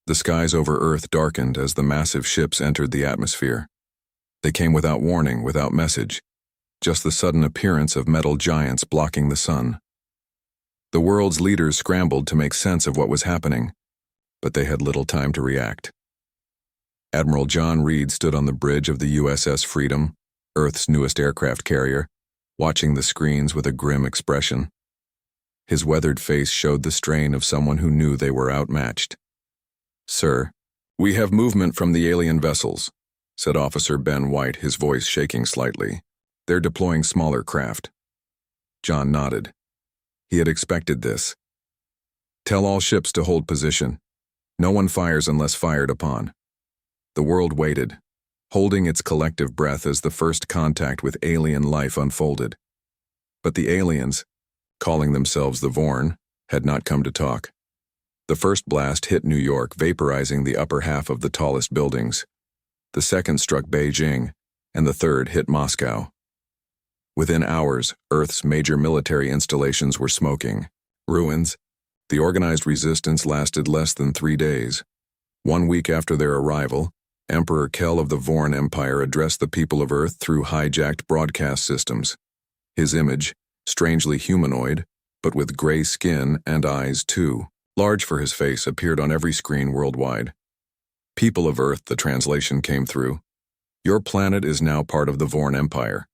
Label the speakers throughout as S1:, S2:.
S1: The skies over Earth darkened as the massive ships entered the atmosphere. They came without warning, without message, just the sudden appearance of metal giants blocking the sun. The world's leaders scrambled to make sense of what was happening, but they had little time to react. Admiral John Reed stood on the bridge of the USS Freedom, Earth's newest aircraft carrier, watching the screens with a grim expression. His weathered face showed the strain of someone who knew they were outmatched. "Sir, we have movement from the alien vessels," said Officer Ben White, his voice shaking slightly. "They're deploying smaller craft." John nodded. He had expected this. "Tell all ships to hold position. No one fires unless fired upon." The world waited, holding its collective breath as the first contact with alien life unfolded. But the aliens, calling themselves the Vorn, had not come to talk. The first blast hit New York, vaporizing the upper half of the tallest buildings. The second struck Beijing, and the third hit Moscow. Within hours, Earth's major military installations were smoking. Ruins. The organized resistance lasted less than 3 days. 1 week after their arrival, Emperor Kell of the Vorn Empire addressed the people of Earth through hijacked broadcast systems. His image, strangely humanoid, but with gray skin and eyes too, large for his face, appeared on every screen worldwide. "People of Earth," the translation came through. "Your planet is now part of the Vorn Empire.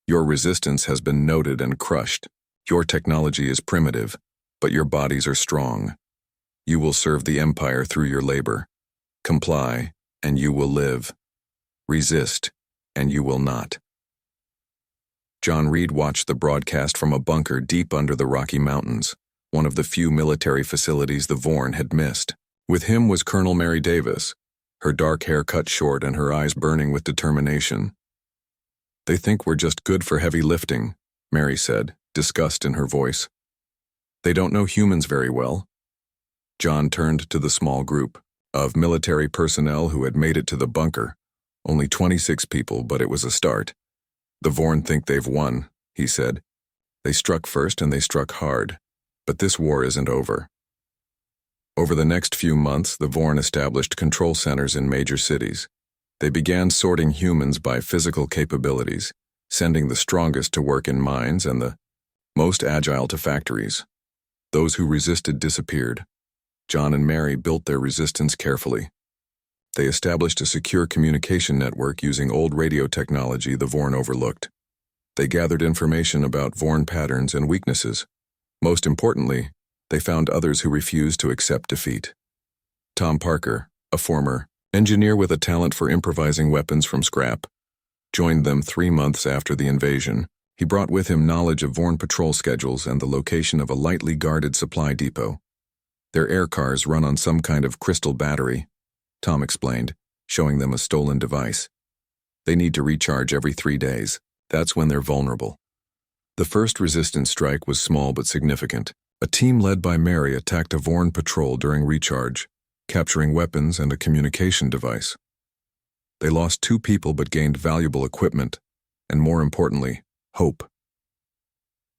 S1: Your resistance has been noted and crushed. Your technology is primitive, but your bodies are strong. You will serve the Empire through your labor. Comply, and you will live. Resist, and you will not." John Reed watched the broadcast from a bunker deep under the Rocky Mountains, one of the few military facilities the Vorn had missed. With him was Colonel Mary Davis, her dark hair cut short and her eyes burning with determination. "They think we're just good for heavy lifting," Mary said, disgust in her voice. "They don't know humans very well." John turned to the small group of military personnel who had made it to the bunker. Only 26 people, but it was a start. "The Vorn think they've won," he said. "They struck first and they struck hard, but this war isn't over." Over the next few months, the Vorn established control centers in major cities. They began sorting humans by physical capabilities, sending the strongest to work in mines and the most agile to factories. Those who resisted disappeared. John and Mary built their resistance carefully. They established a secure communication network using old radio technology the Vorn overlooked. They gathered information about Vorn patterns and weaknesses. Most importantly, they found others who refused to accept defeat. Tom Parker, a former engineer with a talent for improvising weapons from scrap, joined them 3 months after the invasion. He brought with him knowledge of Vorn patrol schedules and the location of a lightly guarded supply depot. Their air cars run on some kind of crystal battery, Tom explained, showing them a stolen device. They need to recharge every 3 days. That's when they're vulnerable. The first resistance strike was small but significant. A team led by Mary attacked a Vorn patrol during recharge, capturing weapons and a communication device. They lost 2 people but gained valuable equipment, and more importantly, hope.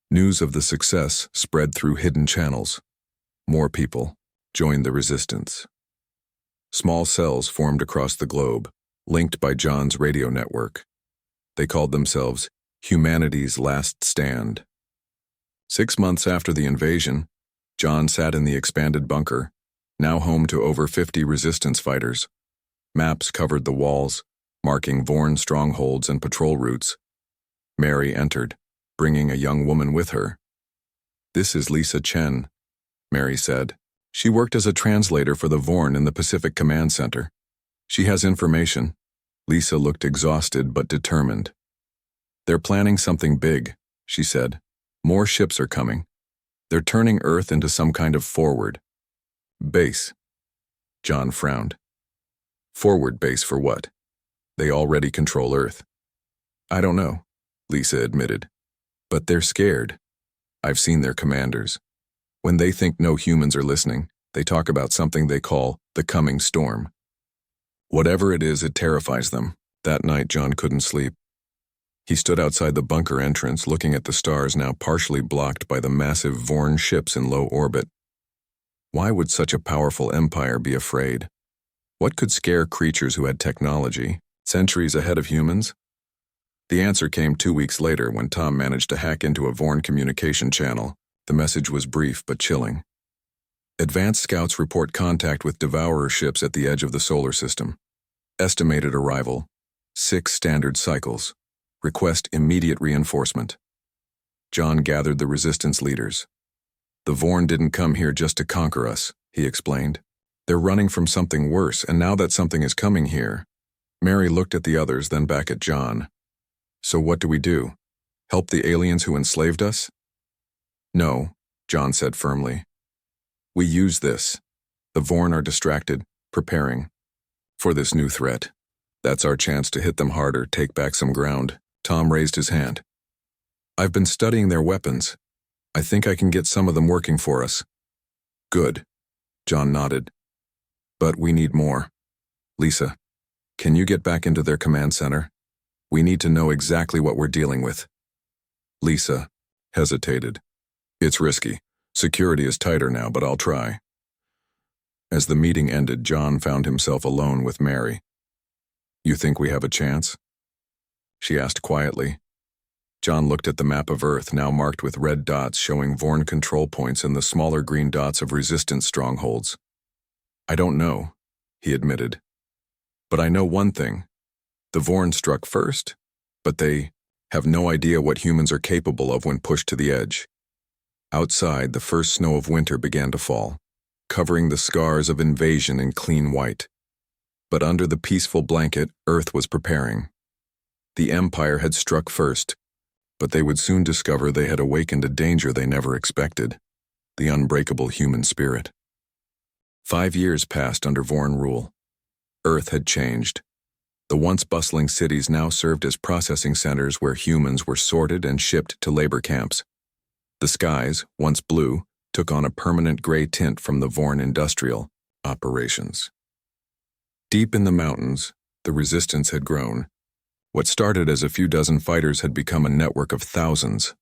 S1: News of the success spread through hidden channels. More people joined the resistance. Small cells formed across the globe, linked by John's radio network. They called themselves Humanity's Last Stand. 6 months after the invasion, John sat in the expanded bunker, now home to over 50 resistance fighters. Maps covered the walls, marking Vorn strongholds and patrol routes. Mary entered, bringing a young woman with her. "This is Lisa Chen," Mary said. "She worked as a translator for the Vorn in the Pacific Command Center. She has information." Lisa looked exhausted but determined. "They're planning something big," she said. "More ships are coming. They're turning Earth into some kind of forward base." John frowned. "Forward base for what? They already control Earth." "I don't know," Lisa admitted. "But they're scared. I've seen their commanders. When they think no humans are listening, they talk about something they call the coming storm. Whatever it is, it terrifies them." That night, John couldn't sleep. He stood outside the bunker entrance, looking at the stars now partially blocked by the massive Vorn ships in low orbit. Why would such a powerful empire be afraid? What could scare creatures who had technology, centuries ahead of humans? The answer came 2 weeks later when Tom managed to hack into a Vorn communication channel. The message was brief but chilling. Advanced scouts report contact with Devourer ships at the edge of the solar system. Estimated arrival, 6 standard cycles. Request immediate reinforcement. John gathered the resistance leaders. The Vorn didn't come here just to conquer us, he explained. They're running from something worse, and now that something is coming here. Mary looked at the others, then back at John. So what do we do? Help the aliens who enslaved us? No, John said firmly. We use this. The Vorn are distracted, preparing for this new threat. That's our chance to hit them harder, take back some ground. Tom raised his hand. I've been studying their weapons. I think I can get some of them working for us. Good. John nodded. But we need more. Lisa, can you get back into their command center? We need to know exactly what we're dealing with. Lisa hesitated. It's risky. Security is tighter now, but I'll try. As the meeting ended, John found himself alone with Mary. You think we have a chance? She asked quietly. John looked at the map of Earth, now marked with red dots showing Vorn control points and the smaller green dots of resistance strongholds. I don't know, he admitted. But I know one thing. The Vorn struck first, but they have no idea what humans are capable of when pushed to the edge. Outside, the first snow of winter began to fall, covering the scars of invasion in clean white. But under the peaceful blanket, Earth was preparing. The Empire had struck first, but they would soon discover they had awakened a danger they never expected, the unbreakable human spirit. 5 years passed under Vorn rule. Earth had changed. The once bustling cities now served as processing centers where humans were sorted and shipped to labor camps. The skies, once blue, took on a permanent gray tint from the Vorn industrial operations. Deep in the mountains, the resistance had grown. What started as a few dozen fighters had become a network of thousands.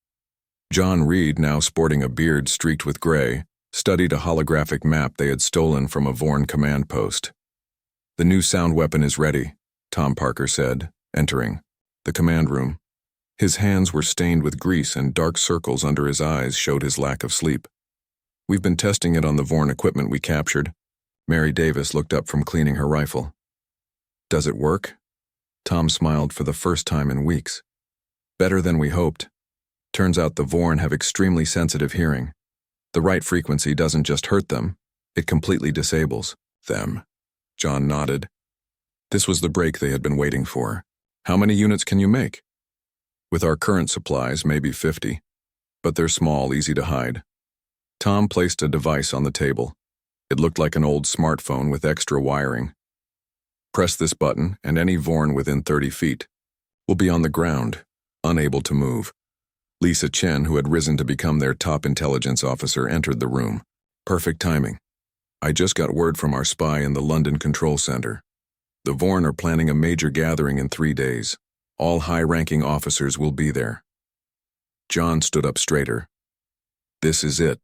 S1: John Reed, now sporting a beard streaked with gray, studied a holographic map they had stolen from a Vorn command post. The new sound weapon is ready, Tom Parker said, entering the command room. His hands were stained with grease and dark circles under his eyes showed his lack of sleep. We've been testing it on the Vorn equipment we captured. Mary Davis looked up from cleaning her rifle. Does it work? Tom smiled for the first time in weeks. Better than we hoped. Turns out the Vorn have extremely sensitive hearing. The right frequency doesn't just hurt them, it completely disables them. John nodded. This was the break they had been waiting for. How many units can you make? With our current supplies, maybe 50. But they're small, easy to hide. Tom placed a device on the table. It looked like an old smartphone with extra wiring. Press this button, and any Vorn within 30 feet will be on the ground, unable to move. Lisa Chen, who had risen to become their top intelligence officer, entered the room. Perfect timing. I just got word from our spy in the London Control Center. The Vorn are planning a major gathering in 3 days. All high-ranking officers will be there. John stood up straighter. This is it.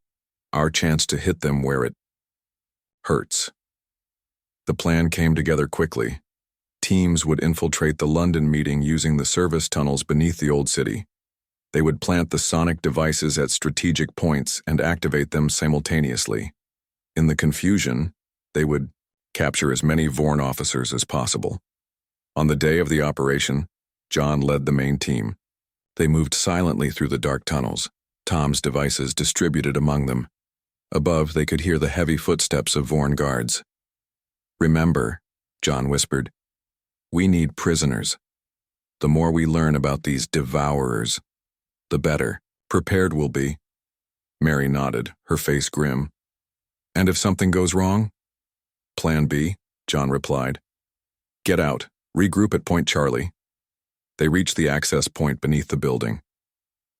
S1: Our chance to hit them where it hurts. The plan came together quickly. Teams would infiltrate the London meeting using the service tunnels beneath the old city. They would plant the sonic devices at strategic points and activate them simultaneously. In the confusion, they would capture as many Vorn officers as possible. On the day of the operation, John led the main team. They moved silently through the dark tunnels, Tom's devices distributed among them. Above, they could hear the heavy footsteps of Vorn guards. Remember, John whispered, we need prisoners. The more we learn about these devourers, the better prepared we'll be. Mary nodded, her face grim. And if something goes wrong? Plan B, John replied. Get out, regroup at Point Charlie. They reached the access point beneath the building.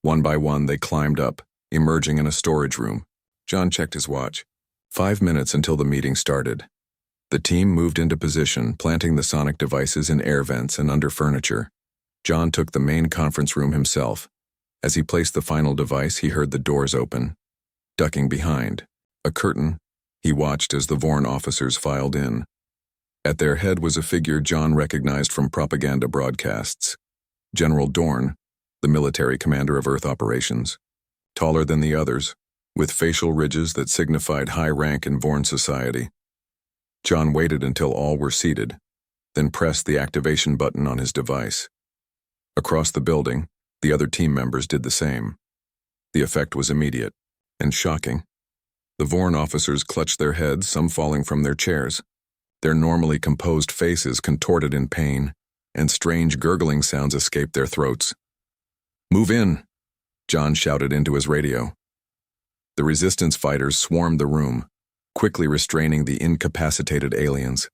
S1: One by one, they climbed up, emerging in a storage room. John checked his watch. 5 minutes until the meeting started. The team moved into position, planting the sonic devices in air vents and under furniture. John took the main conference room himself. As he placed the final device, he heard the doors open. Ducking behind a curtain, he watched as the Vorn officers filed in. At their head was a figure John recognized from propaganda broadcasts. General Dorn, the military commander of Earth operations. Taller than the others, with facial ridges that signified high rank in Vorn society. John waited until all were seated, then pressed the activation button on his device. Across the building, the other team members did the same. The effect was immediate and shocking. The Vorn officers clutched their heads, some falling from their chairs. Their normally composed faces contorted in pain, and strange gurgling sounds escaped their throats. "Move in," John shouted into his radio. The resistance fighters swarmed the room, quickly restraining the incapacitated aliens.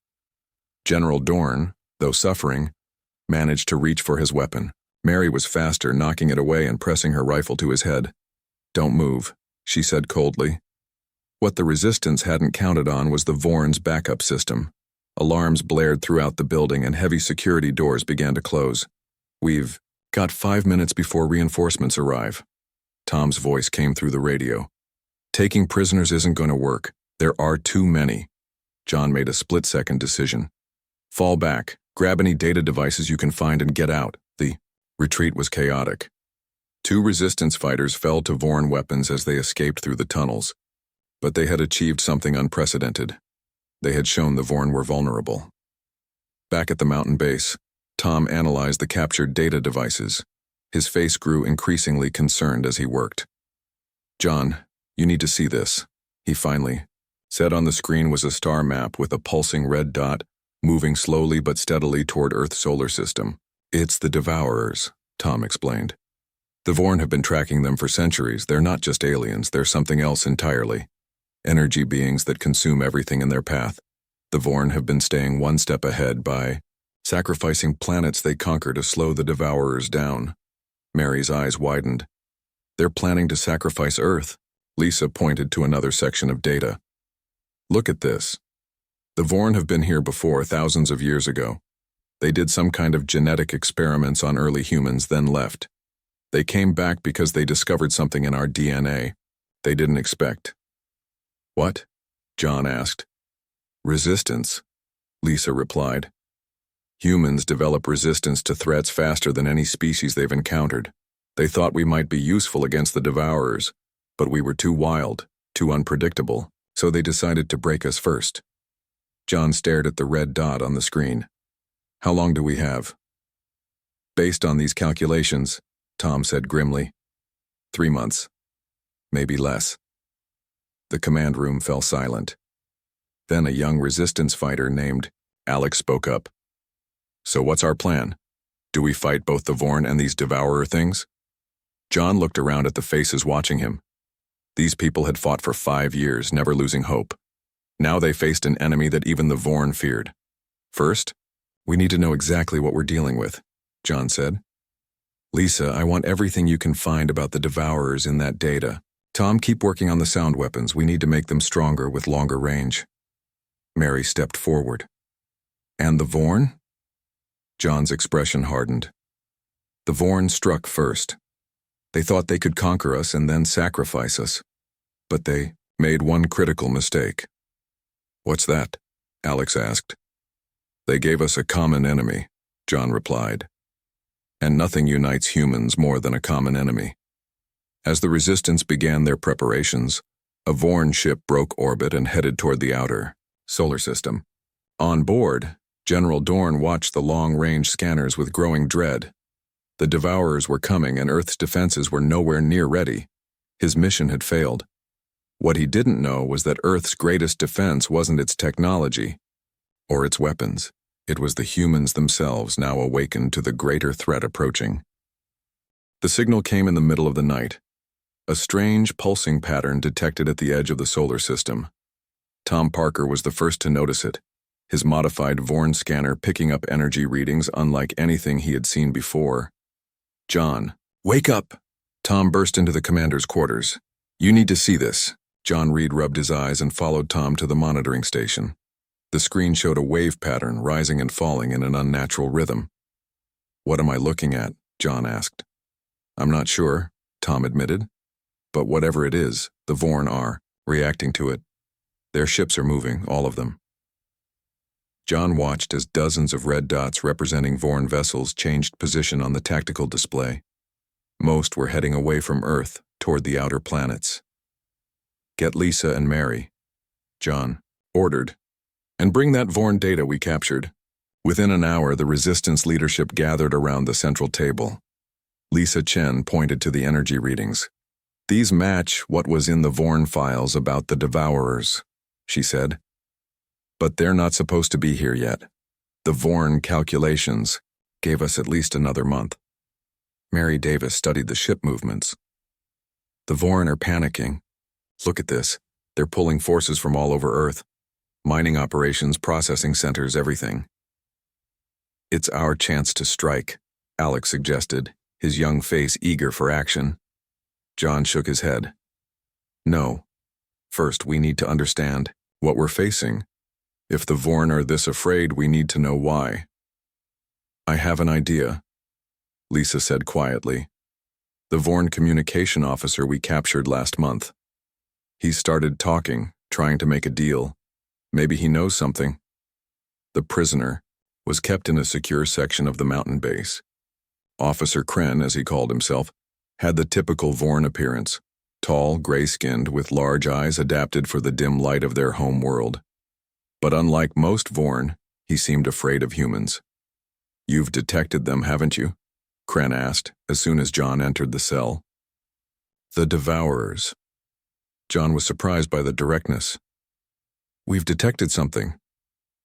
S1: General Dorn, though suffering, managed to reach for his weapon. Mary was faster, knocking it away and pressing her rifle to his head. "Don't move," she said coldly. What the resistance hadn't counted on was the Vorn's backup system. Alarms blared throughout the building and heavy security doors began to close. "We've got 5 minutes before reinforcements arrive." Tom's voice came through the radio. "Taking prisoners isn't going to work. There are too many." John made a split-second decision. "Fall back, grab any data devices you can find and get out." The retreat was chaotic. 2 resistance fighters fell to Vorn weapons as they escaped through the tunnels. But they had achieved something unprecedented. They had shown the Vorn were vulnerable. Back at the mountain base, Tom analyzed the captured data devices. His face grew increasingly concerned as he worked. "John, you need to see this," he finally said. On the screen was a star map with a pulsing red dot moving slowly but steadily toward Earth's solar system. "It's the Devourers," Tom explained. "The Vorn have been tracking them for centuries. They're not just aliens, they're something else entirely. Energy beings that consume everything in their path. The Vorn have been staying one step ahead by sacrificing planets they conquer to slow the Devourers down." Mary's eyes widened. "They're planning to sacrifice Earth." Lisa pointed to another section of data. "Look at this. The Vorn have been here before, thousands of years ago. They did some kind of genetic experiments on early humans, then left. They came back because they discovered something in our DNA they didn't expect." "What?" John asked. "Resistance," Lisa replied. "Humans develop resistance to threats faster than any species they've encountered. They thought we might be useful against the Devourers, but we were too wild, too unpredictable, so they decided to break us first." John stared at the red dot on the screen. "How long do we have?" "Based on these calculations," Tom said grimly, 3 months. Maybe less." The command room fell silent. Then a young resistance fighter named Alex spoke up. "So what's our plan? Do we fight both the Vorn and these Devourer things?" John looked around at the faces watching him. These people had fought for 5 years, never losing hope. Now they faced an enemy that even the Vorn feared. "First, we need to know exactly what we're dealing with," John said. "Lisa, I want everything you can find about the Devourers in that data. Tom, keep working on the sound weapons. We need to make them stronger with longer range." Mary stepped forward. "And the Vorn?" John's expression hardened. "The Vorn struck first. They thought they could conquer us and then sacrifice us. But they made one critical mistake." "What's that?" Alex asked. "They gave us a common enemy," John replied. "And nothing unites humans more than a common enemy." As the Resistance began their preparations, a Vorn ship broke orbit and headed toward the outer solar system. On board, General Dorn watched the long-range scanners with growing dread. The Devourers were coming and Earth's defenses were nowhere near ready. His mission had failed. What he didn't know was that Earth's greatest defense wasn't its technology or its weapons. It was the humans themselves now awakened to the greater threat approaching. The signal came in the middle of the night. A strange, pulsing pattern detected at the edge of the solar system. Tom Parker was the first to notice it, his modified Vorn scanner picking up energy readings unlike anything he had seen before. "John, wake up!" Tom burst into the commander's quarters. "You need to see this." John Reed rubbed his eyes and followed Tom to the monitoring station. The screen showed a wave pattern rising and falling in an unnatural rhythm. "What am I looking at?" John asked. "I'm not sure," Tom admitted. "But whatever it is, the Vorn are reacting to it. Their ships are moving, all of them." John watched as dozens of red dots representing Vorn vessels changed position on the tactical display. Most were heading away from Earth toward the outer planets. "Get Lisa and Mary," John ordered, "and bring that Vorn data we captured." Within an hour, the Resistance leadership gathered around the central table. Lisa Chen pointed to the energy readings. "These match what was in the Vorn files about the Devourers," she said. "But they're not supposed to be here yet. The Vorn calculations gave us at least another month." Mary Davis studied the ship movements. "The Vorn are panicking. Look at this. They're pulling forces from all over Earth. Mining operations, processing centers, everything." "It's our chance to strike," Alex suggested, his young face eager for action. John shook his head. "No. First, we need to understand what we're facing. If the Vorn are this afraid, we need to know why." "I have an idea," Lisa said quietly. "The Vorn communication officer we captured last month. He started talking, trying to make a deal. Maybe he knows something." The prisoner was kept in a secure section of the mountain base. Officer Kren, as he called himself, had the typical Vorn appearance, tall, gray-skinned, with large eyes adapted for the dim light of their home world. But unlike most Vorn, he seemed afraid of humans. "You've detected them, haven't you?" Kren asked, as soon as John entered the cell. "The Devourers." John was surprised by the directness. "We've detected something.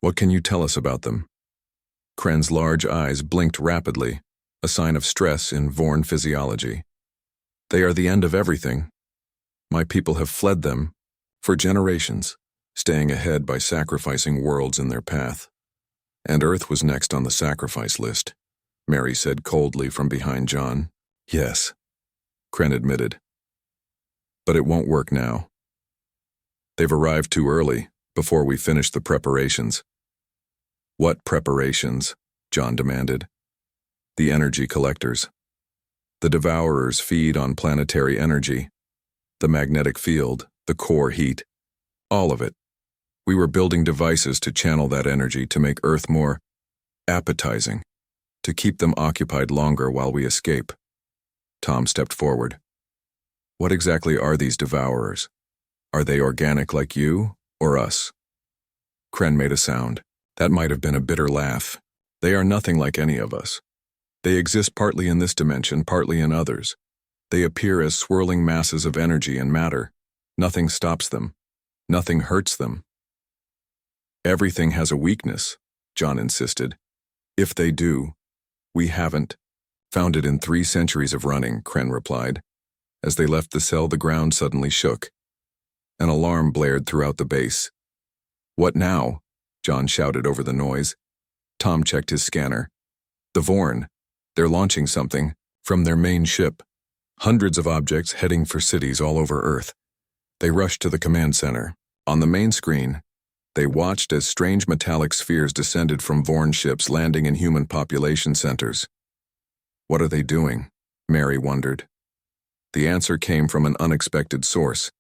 S1: What can you tell us about them?" Kren's large eyes blinked rapidly, a sign of stress in Vorn physiology. "They are the end of everything. My people have fled them for generations, staying ahead by sacrificing worlds in their path. And Earth was next on the sacrifice list," Mary said coldly from behind John. "Yes," Kren admitted. "But it won't work now. They've arrived too early, before we finish the preparations." "What preparations?" John demanded. "The energy collectors. The Devourers feed on planetary energy. The magnetic field, the core heat. All of it. We were building devices to channel that energy to make Earth more appetizing, to keep them occupied longer while we escape." Tom stepped forward. "What exactly are these Devourers? Are they organic like you, or us?" Kren made a sound. That might have been a bitter laugh. "They are nothing like any of us. They exist partly in this dimension, partly in others. They appear as swirling masses of energy and matter. Nothing stops them. Nothing hurts them." "Everything has a weakness," John insisted. "If they do, we haven't found it in 3 centuries of running," Kren replied. As they left the cell, the ground suddenly shook. An alarm blared throughout the base. "What now?" John shouted over the noise. Tom checked his scanner. "The Vorn. They're launching something from their main ship. Hundreds of objects heading for cities all over Earth." They rushed to the command center. On the main screen, they watched as strange metallic spheres descended from Vorn ships landing in human population centers. "What are they doing?" Mary wondered. The answer came from an unexpected source.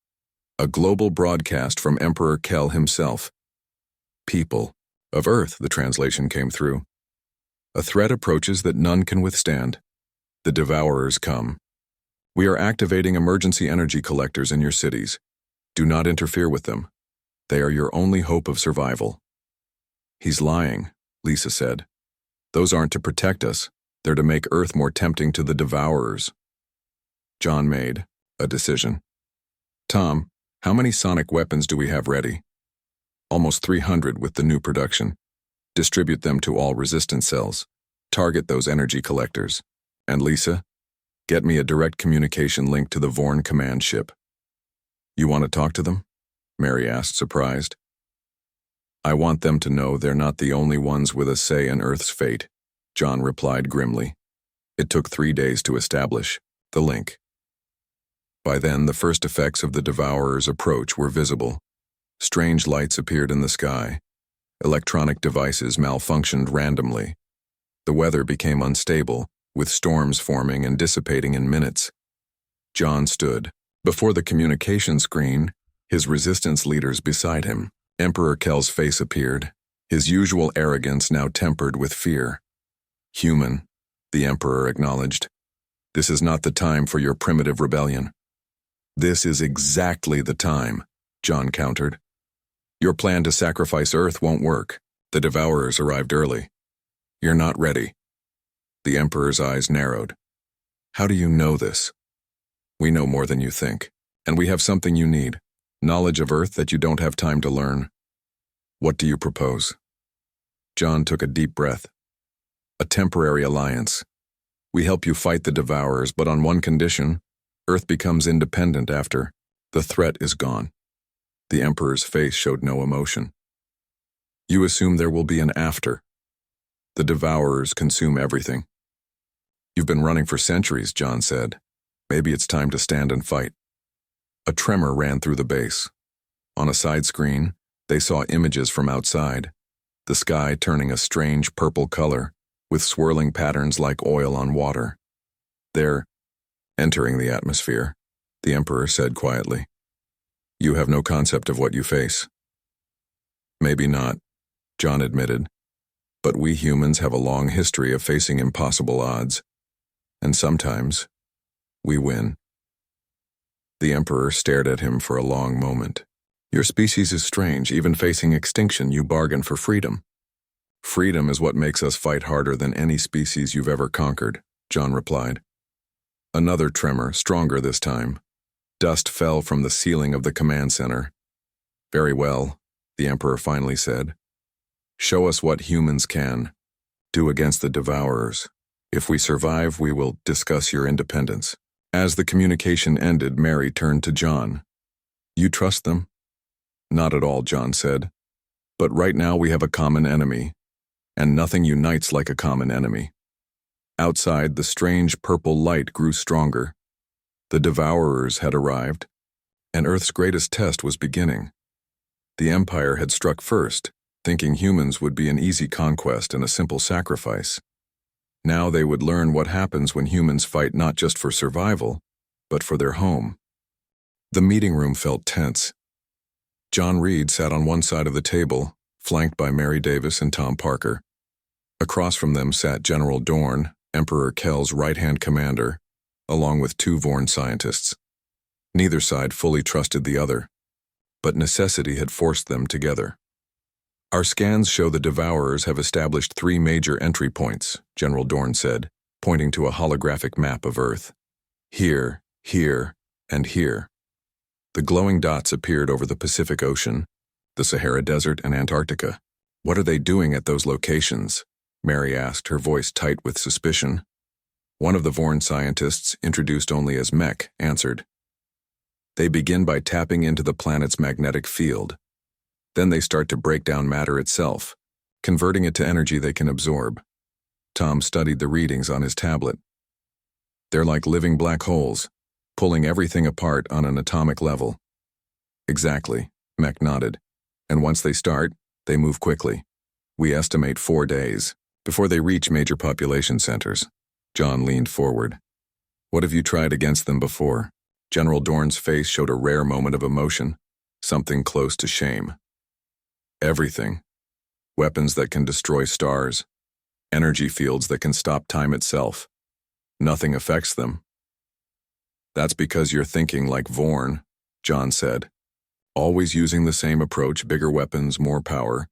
S1: A global broadcast from Emperor Kell himself. "People of Earth," the translation came through. "A threat approaches that none can withstand. The Devourers come. We are activating emergency energy collectors in your cities. Do not interfere with them. They are your only hope of survival." "He's lying," Lisa said. "Those aren't to protect us. They're to make Earth more tempting to the Devourers." John made a decision. "Tom, how many sonic weapons do we have ready?" "Almost 300 with the new production. Distribute them to all resistance cells. Target those energy collectors. And Lisa, get me a direct communication link to the Vorn command ship." "You want to talk to them?" Mary asked, surprised. "I want them to know they're not the only ones with a say in Earth's fate," John replied grimly. It took 3 days to establish the link. By then, the first effects of the Devourer's approach were visible. Strange lights appeared in the sky. Electronic devices malfunctioned randomly. The weather became unstable, with storms forming and dissipating in minutes. John stood before the communication screen, his resistance leaders beside him. Emperor Kell's face appeared, his usual arrogance now tempered with fear. "Human," the Emperor acknowledged. "This is not the time for your primitive rebellion." "This is exactly the time," John countered. "Your plan to sacrifice Earth won't work. The Devourers arrived early. You're not ready." The Emperor's eyes narrowed. "How do you know this?" "We know more than you think, and we have something you need. Knowledge of Earth that you don't have time to learn." "What do you propose?" John took a deep breath. "A temporary alliance. We help you fight the Devourers, but on one condition: Earth becomes independent after the threat is gone." The Emperor's face showed no emotion. "You assume there will be an after. The Devourers consume everything." "You've been running for centuries," John said. "Maybe it's time to stand and fight." A tremor ran through the base. On a side screen, they saw images from outside, the sky turning a strange purple color, with swirling patterns like oil on water. "They're entering the atmosphere," the Emperor said quietly. "You have no concept of what you face." "Maybe not," John admitted, "but we humans have a long history of facing impossible odds, and sometimes we win." The Emperor stared at him for a long moment. "Your species is strange. Even facing extinction, you bargain for freedom." "Freedom is what makes us fight harder than any species you've ever conquered," John replied. Another tremor, stronger this time. Dust fell from the ceiling of the command center. "Very well," the Emperor finally said. "Show us what humans can do against the Devourers. If we survive, we will discuss your independence." As the communication ended, Mary turned to John. "You trust them?" "Not at all," John said. "But right now we have a common enemy, and nothing unites like a common enemy." Outside, the strange purple light grew stronger. The Devourers had arrived, and Earth's greatest test was beginning. The Empire had struck first, thinking humans would be an easy conquest and a simple sacrifice. Now they would learn what happens when humans fight not just for survival, but for their home. The meeting room felt tense. John Reed sat on one side of the table, flanked by Mary Davis and Tom Parker. Across from them sat General Dorn, Emperor Kell's right-hand commander, along with two Vorn scientists. Neither side fully trusted the other, but necessity had forced them together. "Our scans show the Devourers have established 3 major entry points," General Dorn said, pointing to a holographic map of Earth. "Here, here, and here." The glowing dots appeared over the Pacific Ocean, the Sahara Desert, and Antarctica. "What are they doing at those locations?" Mary asked, her voice tight with suspicion. One of the Vorn scientists, introduced only as Mech, answered. "They begin by tapping into the planet's magnetic field. Then they start to break down matter itself, converting it to energy they can absorb." Tom studied the readings on his tablet. "They're like living black holes, pulling everything apart on an atomic level." "Exactly," Mech nodded. "And once they start, they move quickly. We estimate 4 days before they reach major population centers." John leaned forward. "What have you tried against them before?" General Dorn's face showed a rare moment of emotion, something close to shame. "Everything. Weapons that can destroy stars. Energy fields that can stop time itself. Nothing affects them." "That's because you're thinking like Vorn," John said. "Always using the same approach, bigger weapons, more power.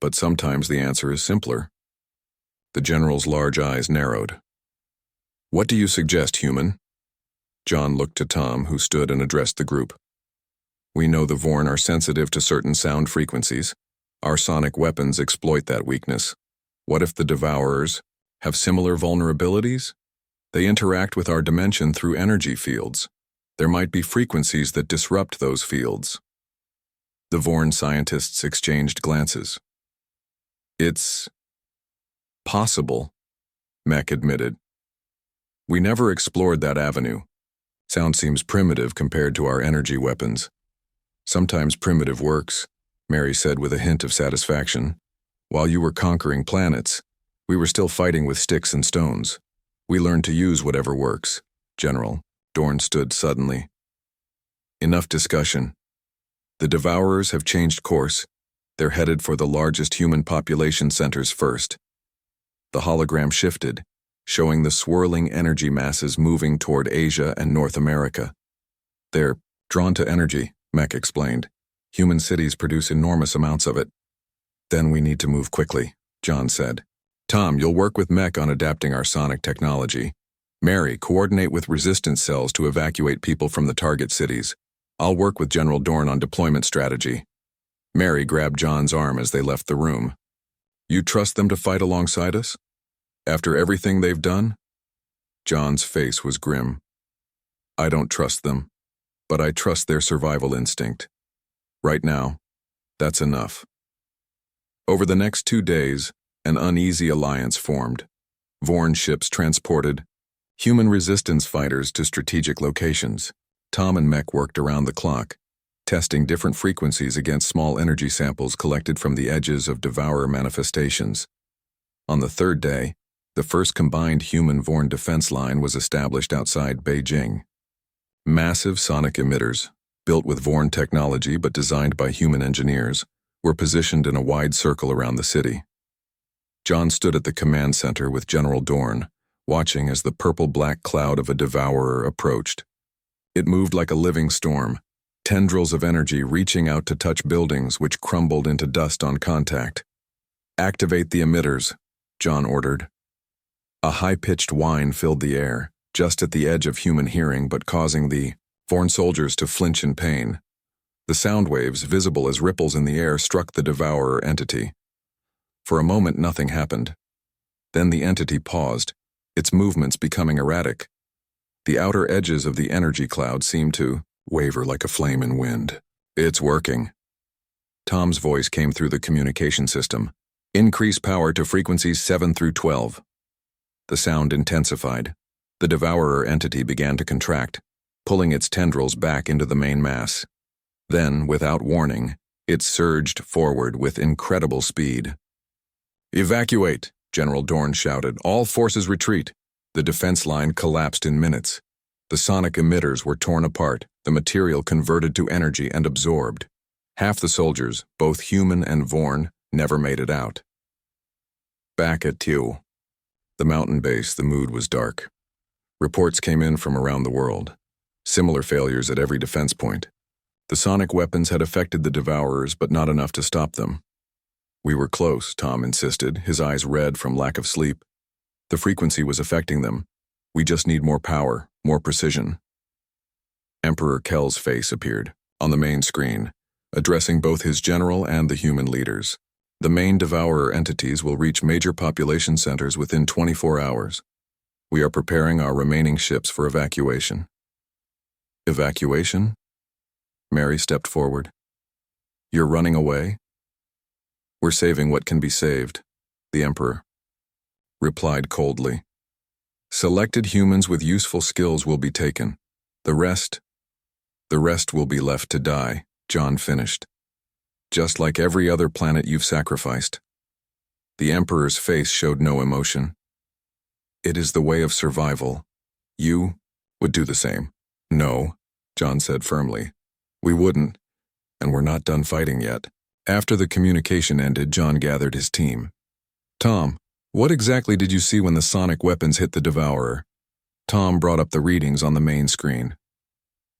S1: But sometimes the answer is simpler." The general's large eyes narrowed. "What do you suggest, human?" John looked to Tom, who stood and addressed the group. "We know the Vorn are sensitive to certain sound frequencies. Our sonic weapons exploit that weakness. What if the Devourers have similar vulnerabilities? They interact with our dimension through energy fields. There might be frequencies that disrupt those fields." The Vorn scientists exchanged glances. "It's possible," Mech admitted. "We never explored that avenue. Sound seems primitive compared to our energy weapons." "Sometimes primitive works," Mary said with a hint of satisfaction. "While you were conquering planets, we were still fighting with sticks and stones. We learned to use whatever works." "General," Dorn stood suddenly. "Enough discussion. The Devourers have changed course. They're headed for the largest human population centers first. The hologram shifted, showing the swirling energy masses moving toward Asia and North America. They're drawn to energy, Mech explained. Human cities produce enormous amounts of it. Then we need to move quickly, John said. Tom, you'll work with Mech on adapting our sonic technology. Mary, coordinate with resistance cells to evacuate people from the target cities. I'll work with General Dorn on deployment strategy. Mary grabbed John's arm as they left the room. You trust them to fight alongside us? After everything they've done? John's face was grim. I don't trust them, but I trust their survival instinct. Right now, that's enough. Over the next 2 days, an uneasy alliance formed. Vorn ships transported human resistance fighters to strategic locations. Tom and Mech worked around the clock, testing different frequencies against small energy samples collected from the edges of Devourer manifestations. On the 3rd day, the first combined human-Vorn defense line was established outside Beijing. Massive sonic emitters, built with Vorn technology but designed by human engineers, were positioned in a wide circle around the city. John stood at the command center with General Dorn, watching as the purple-black cloud of a Devourer approached. It moved like a living storm, tendrils of energy reaching out to touch buildings which crumbled into dust on contact. Activate the emitters, John ordered. A high-pitched whine filled the air, just at the edge of human hearing but causing the Vorn soldiers to flinch in pain. The sound waves, visible as ripples in the air, struck the Devourer entity. For a moment nothing happened. Then the entity paused, its movements becoming erratic. The outer edges of the energy cloud seemed to waver like a flame in wind. It's working. Tom's voice came through the communication system. Increase power to frequencies 7 through 12. The sound intensified. The Devourer entity began to contract, pulling its tendrils back into the main mass. Then, without warning, it surged forward with incredible speed. Evacuate, General Dorn shouted. All forces retreat. The defense line collapsed in minutes. The sonic emitters were torn apart, the material converted to energy and absorbed. Half the soldiers, both human and Vorn, never made it out. Back at Tew, the mountain base, the mood was dark. Reports came in from around the world. Similar failures at every defense point. The sonic weapons had affected the Devourers, but not enough to stop them. We were close, Tom insisted, his eyes red from lack of sleep. The frequency was affecting them. We just need more power, more precision. Emperor Kell's face appeared, on the main screen, addressing both his general and the human leaders. The main Devourer entities will reach major population centers within 24 hours. We are preparing our remaining ships for evacuation. Evacuation? Mary stepped forward. You're running away? We're saving what can be saved, the Emperor replied coldly. Selected humans with useful skills will be taken. The rest will be left to die, John finished. Just like every other planet you've sacrificed. The Emperor's face showed no emotion. It is the way of survival. You would do the same. No, John said firmly. We wouldn't, and we're not done fighting yet. After the communication ended, John gathered his team. Tom, what exactly did you see when the sonic weapons hit the Devourer? Tom brought up the readings on the main screen.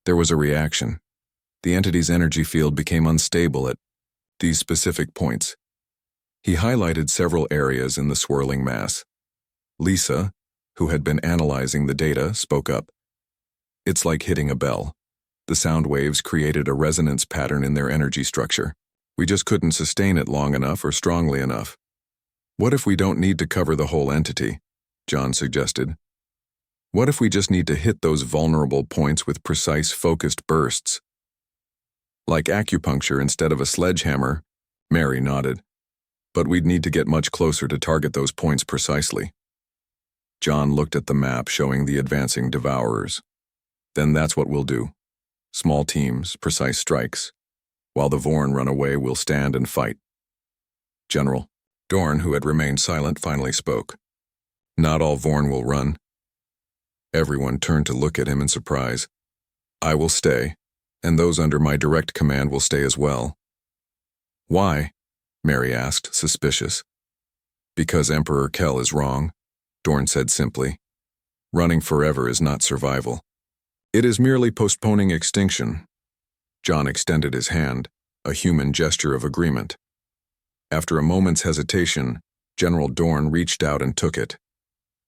S1: There was a reaction. The entity's energy field became unstable at these specific points. He highlighted several areas in the swirling mass. Lisa, who had been analyzing the data, spoke up. It's like hitting a bell. The sound waves created a resonance pattern in their energy structure. We just couldn't sustain it long enough or strongly enough. What if we don't need to cover the whole entity? John suggested. What if we just need to hit those vulnerable points with precise, focused bursts? Like acupuncture instead of a sledgehammer, Mary nodded. But we'd need to get much closer to target those points precisely. John looked at the map showing the advancing Devourers. Then that's what we'll do. Small teams, precise strikes. While the Vorn run away, we'll stand and fight. General Dorn, who had remained silent, finally spoke. Not all Vorn will run. Everyone turned to look at him in surprise. I will stay, and those under my direct command will stay as well. Why? Mary asked, suspicious. Because Emperor Kell is wrong, Dorn said simply. Running forever is not survival. It is merely postponing extinction. John extended his hand, a human gesture of agreement. After a moment's hesitation, General Dorn reached out and took it.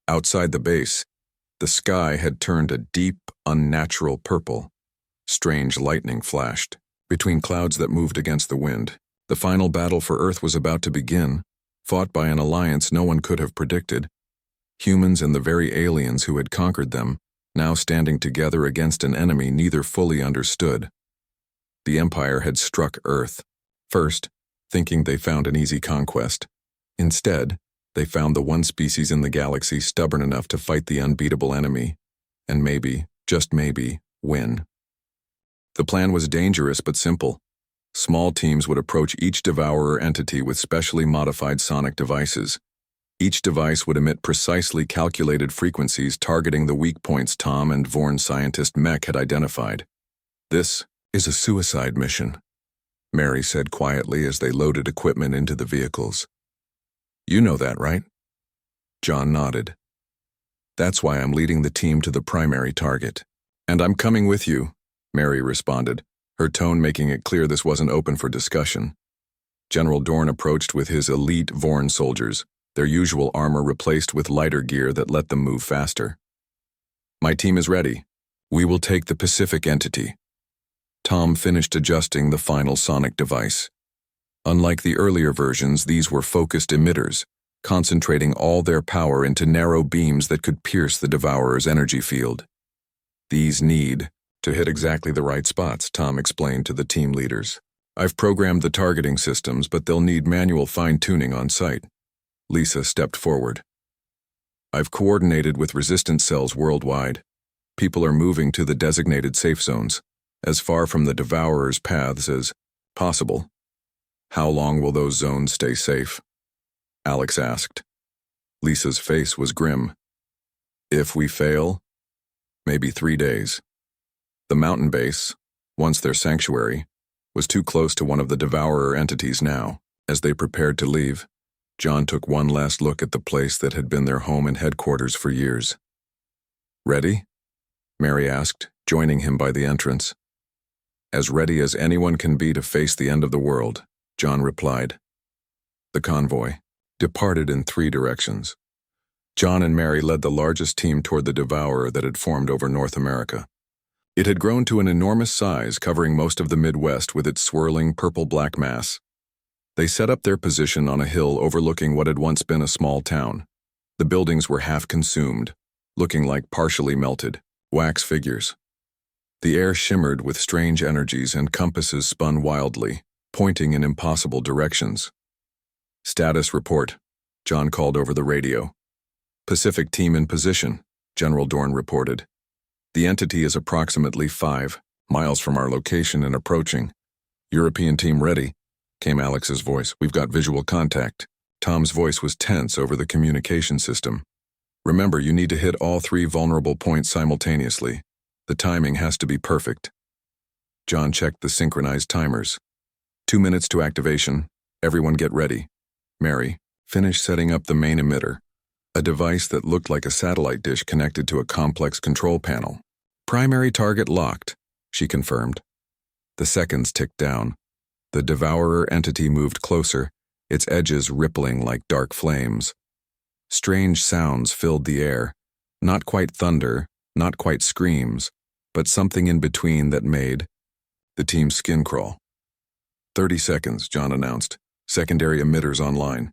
S1: Outside the base, the sky had turned a deep, unnatural purple. Strange lightning flashed between clouds that moved against the wind. The final battle for Earth was about to begin, fought by an alliance no one could have predicted. Humans and the very aliens who had conquered them, now standing together against an enemy neither fully understood. The Empire had struck Earth, first, thinking they found an easy conquest. Instead, they found the one species in the galaxy stubborn enough to fight the unbeatable enemy, and maybe, just maybe, win. The plan was dangerous but simple. Small teams would approach each Devourer entity with specially modified sonic devices. Each device would emit precisely calculated frequencies targeting the weak points Tom and Vorn scientist Mech had identified. This is a suicide mission, Mary said quietly as they loaded equipment into the vehicles. You know that, right? John nodded. That's why I'm leading the team to the primary target. And I'm coming with you, Mary responded, her tone making it clear this wasn't open for discussion. General Dorn approached with his elite Vorn soldiers, their usual armor replaced with lighter gear that let them move faster. My team is ready. We will take the Pacific entity. Tom finished adjusting the final sonic device. Unlike the earlier versions, these were focused emitters, concentrating all their power into narrow beams that could pierce the Devourer's energy field. These need to hit exactly the right spots, Tom explained to the team leaders. I've programmed the targeting systems, but they'll need manual fine-tuning on site. Lisa stepped forward. I've coordinated with resistance cells worldwide. People are moving to the designated safe zones, as far from the Devourer's paths as possible. How long will those zones stay safe? Alex asked. Lisa's face was grim. If we fail, maybe 3 days. The mountain base, once their sanctuary, was too close to one of the Devourer entities now. As they prepared to leave, John took one last look at the place that had been their home and headquarters for years. Ready? Mary asked, joining him by the entrance. As ready as anyone can be to face the end of the world, John replied. The convoy departed in 3 directions. John and Mary led the largest team toward the Devourer that had formed over North America. It had grown to an enormous size, covering most of the Midwest with its swirling purple-black mass. They set up their position on a hill overlooking what had once been a small town. The buildings were half consumed, looking like partially melted wax figures. The air shimmered with strange energies and compasses spun wildly, pointing in impossible directions. Status report, John called over the radio. Pacific team in position, General Dorn reported. The entity is approximately 5 miles from our location and approaching. European team ready, came Alex's voice. We've got visual contact. Tom's voice was tense over the communication system. Remember, you need to hit all 3 vulnerable points simultaneously. The timing has to be perfect. John checked the synchronized timers. 2 minutes to activation. Everyone get ready. Mary, finish setting up the main emitter, a device that looked like a satellite dish connected to a complex control panel. Primary target locked, she confirmed. The seconds ticked down. The Devourer entity moved closer, its edges rippling like dark flames. Strange sounds filled the air, not quite thunder, not quite screams, but something in between that made the team's skin crawl. 30 seconds, John announced. Secondary emitters online.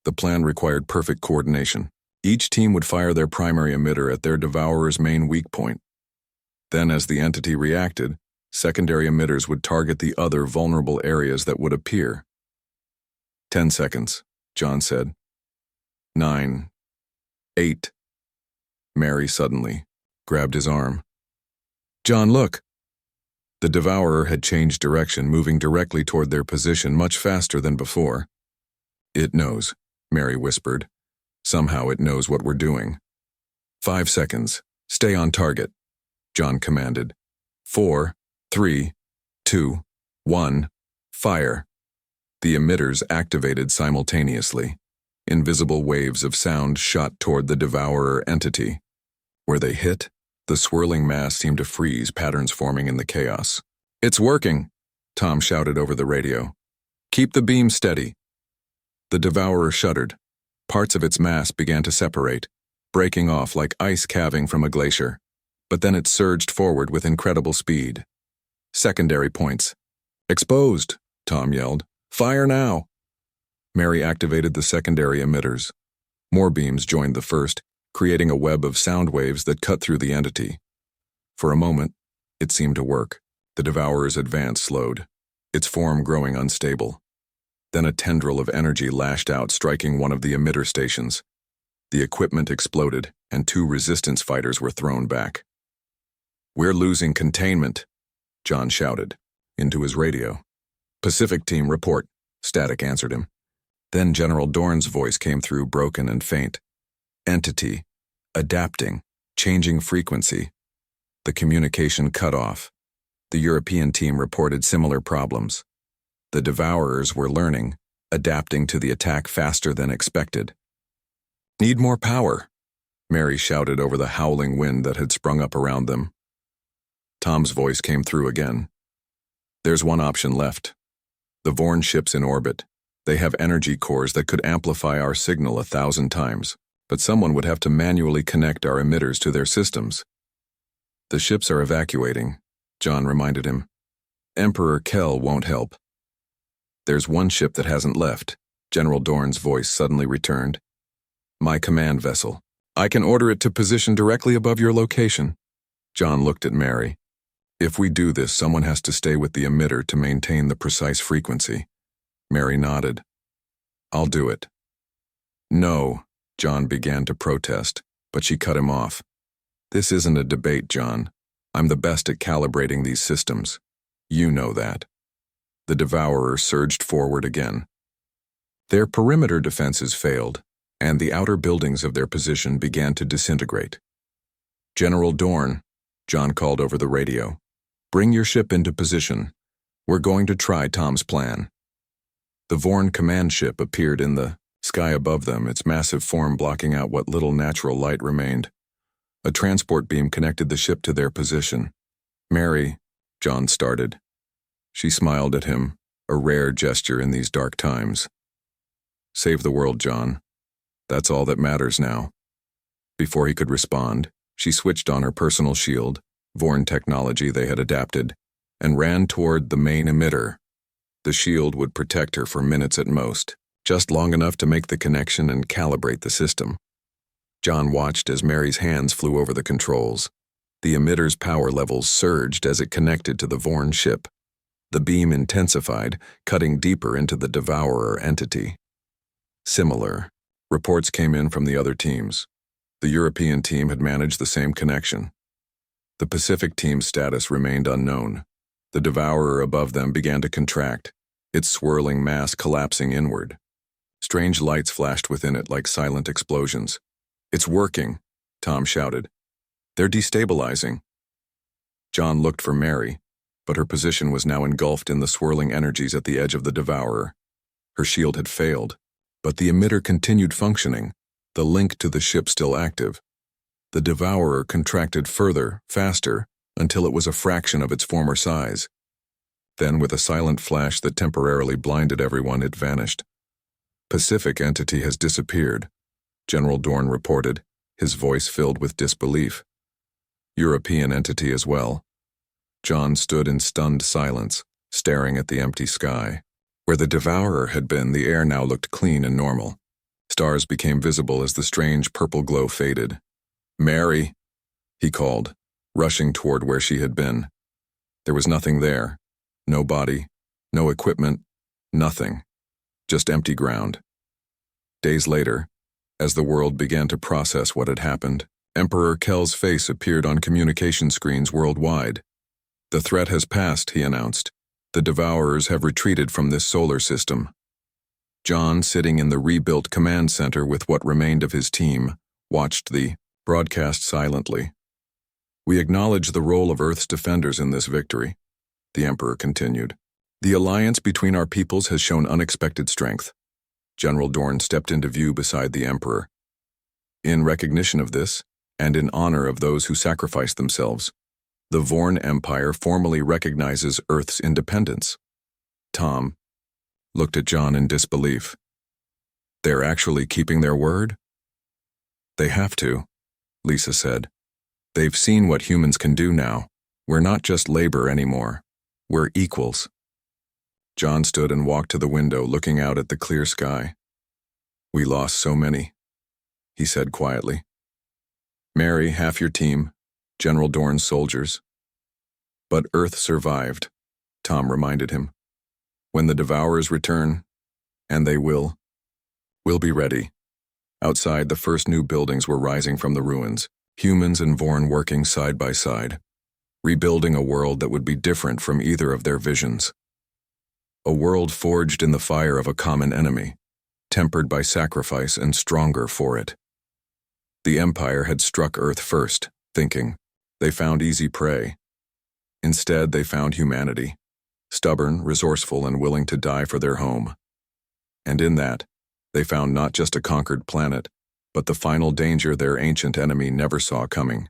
S1: The plan required perfect coordination. Each team would fire their primary emitter at their Devourer's main weak point. Then, as the entity reacted, secondary emitters would target the other vulnerable areas that would appear. 10 seconds, John said. 9. 8. Mary suddenly grabbed his arm. John, look! The Devourer had changed direction, moving directly toward their position much faster than before. It knows, Mary whispered. Somehow it knows what we're doing. 5 seconds. Stay on target, John commanded. 4, 3, 2, 1, fire. The emitters activated simultaneously. Invisible waves of sound shot toward the Devourer entity. Where they hit, the swirling mass seemed to freeze, patterns forming in the chaos. "It's working," Tom shouted over the radio. "Keep the beam steady." The Devourer shuddered. Parts of its mass began to separate, breaking off like ice calving from a glacier. But then it surged forward with incredible speed. Secondary points. "Exposed," Tom yelled. "Fire now!" Mary activated the secondary emitters. More beams joined the first, creating a web of sound waves that cut through the entity. For a moment, it seemed to work. The Devourer's advance slowed, its form growing unstable. Then a tendril of energy lashed out, striking one of the emitter stations. The equipment exploded, and 2 resistance fighters were thrown back. "We're losing containment," John shouted into his radio. "Pacific team, report," Static answered him. Then General Dorn's voice came through, broken and faint. "Entity. Adapting. Changing frequency." The communication cut off. The European team reported similar problems. The Devourers were learning, adapting to the attack faster than expected. "Need more power," Mary shouted over the howling wind that had sprung up around them. Tom's voice came through again. "There's one option left. The Vorn ships in orbit. They have energy cores that could amplify our signal 1,000 times, but someone would have to manually connect our emitters to their systems." "The ships are evacuating," John reminded him. "Emperor Kell won't help." "There's one ship that hasn't left," General Dorn's voice suddenly returned. "My command vessel. I can order it to position directly above your location." John looked at Mary. "If we do this, someone has to stay with the emitter to maintain the precise frequency." Mary nodded. "I'll do it." "No," John began to protest, but she cut him off. "This isn't a debate, John. I'm the best at calibrating these systems. You know that." The Devourer surged forward again. Their perimeter defenses failed, and the outer buildings of their position began to disintegrate. "General Dorn," John called over the radio, "bring your ship into position. We're going to try Tom's plan." The Vorn command ship appeared in the sky above them, its massive form blocking out what little natural light remained. A transport beam connected the ship to their position. "Mary," John started. She smiled at him, a rare gesture in these dark times. "Save the world, John. That's all that matters now." Before he could respond, she switched on her personal shield, Vorn technology they had adapted, and ran toward the main emitter. The shield would protect her for minutes at most, just long enough to make the connection and calibrate the system. John watched as Mary's hands flew over the controls. The emitter's power levels surged as it connected to the Vorn ship. The beam intensified, cutting deeper into the Devourer entity. Similar reports came in from the other teams. The European team had managed the same connection. The Pacific team's status remained unknown. The Devourer above them began to contract, its swirling mass collapsing inward. Strange lights flashed within it like silent explosions. "It's working," Tom shouted. "They're destabilizing." John looked for Mary, but her position was now engulfed in the swirling energies at the edge of the Devourer. Her shield had failed, but the emitter continued functioning, the link to the ship still active. The Devourer contracted further, faster, until it was a fraction of its former size. Then, with a silent flash that temporarily blinded everyone, it vanished. "Pacific entity has disappeared," General Dorn reported, his voice filled with disbelief. "European entity as well." John stood in stunned silence, staring at the empty sky. Where the Devourer had been, the air now looked clean and normal. Stars became visible as the strange purple glow faded. "Mary," he called, rushing toward where she had been. There was nothing there. No body, no equipment, nothing. Just empty ground. Days later, as the world began to process what had happened, Emperor Kell's face appeared on communication screens worldwide. "The threat has passed," he announced. "The Devourers have retreated from this solar system." John, sitting in the rebuilt command center with what remained of his team, watched the broadcast silently. "We acknowledge the role of Earth's defenders in this victory," the Emperor continued. The alliance between our peoples has shown unexpected strength. General Dorn stepped into view beside the Emperor. In recognition of this, and in honor of those who sacrificed themselves, the Vorn Empire formally recognizes Earth's independence. Tom looked at John in disbelief. They're actually keeping their word? They have to, Lisa said. They've seen what humans can do now. We're not just labor anymore. We're equals. John stood and walked to the window, looking out at the clear sky. We lost so many, he said quietly. Mary, half your team, General Dorn's soldiers. But Earth survived, Tom reminded him. When the Devourers return, and they will, we'll be ready. Outside, the first new buildings were rising from the ruins, humans and Vorn working side by side, rebuilding a world that would be different from either of their visions. A world forged in the fire of a common enemy, tempered by sacrifice and stronger for it. The Empire had struck Earth first, thinking they found easy prey. Instead, they found humanity, stubborn, resourceful, and willing to die for their home. And in that, they found not just a conquered planet, but the final danger their ancient enemy never saw coming.